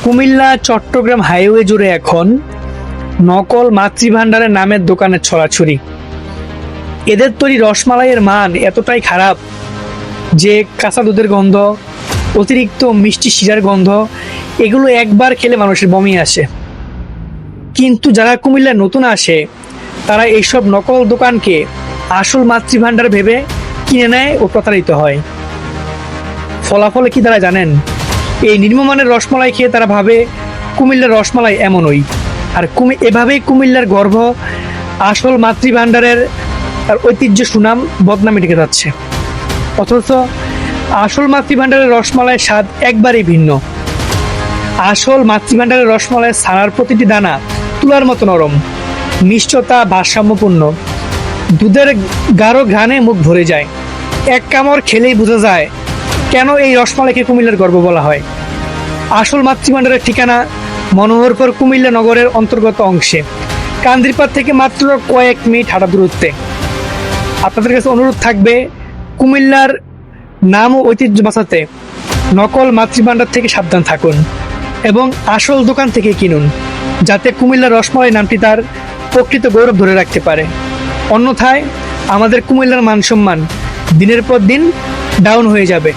Comilla Chittagong highway জুড়ে এখন নকল মাতৃভাণ্ডারের নামের দোকানের ছড়াছড়ি। এদের তৈরি রসমালাইয়ের মান এতটাই খারাপ যে কাঁচা দুধের গন্ধ, অতিরিক্ত মিষ্টি শিরার গন্ধ, এগুলো একবার খেলে মানুষের বমি আসে। কিন্তু যারা কুমিল্লায় নতুন আসে তারা এইসব নকল দোকানকে আসল মাতৃভাণ্ডার ভেবে কিনে নেয় ও প্রতারিত হয়। ফলাফলে কি তারা জানেন? এই নিম্নমানের রসমালাই খেয়ে তারা ভাবে কুমিল্লার রসমালাই এমনই। আর এভাবেই কুমিল্লার গর্ব, আসল মাতৃভাণ্ডারের তার ঐতিহ্য, সুনাম, বদনামে ঢেকে যাচ্ছে। অথচ আসল মাতৃভাণ্ডারের রসমালাইয়ের স্বাদ একবারই ভিন্ন। আসল মাতৃভাণ্ডারের রসমালাইয়ের ছানার প্রতিটি দানা তুলার মতো নরম, মিষ্টতা ভারসাম্যপূর্ণ, দুধের গাঢ় ঘ্রাণে মুখ ভরে যায়। এক কামড় খেলেই বোঝা যায় কেন এই রসমালাইকে কুমিল্লার গর্ব বলা হয়। আসল মাতৃভাণ্ডারের ঠিকানা মনোহরপুর কুমিল্লা নগরের অন্তর্গত অংশে, কান্দিরপাড় থেকে মাত্র কয়েক মিনিট হাঁটা দূরত্বে। আপনাদের কাছে অনুরোধ থাকবে, কুমিল্লার নাম ও ঐতিহ্য বাঁচাতে নকল মাতৃভাণ্ডার থেকে সাবধান থাকুন এবং আসল দোকান থেকে কিনুন, যাতে কুমিল্লার রসমালাই নামটি তার প্রকৃত গৌরব ধরে রাখতে পারে। অন্যথায় আমাদের কুমিল্লার মান সম্মান দিনের পর দিন ডাউন হয়ে যাবে।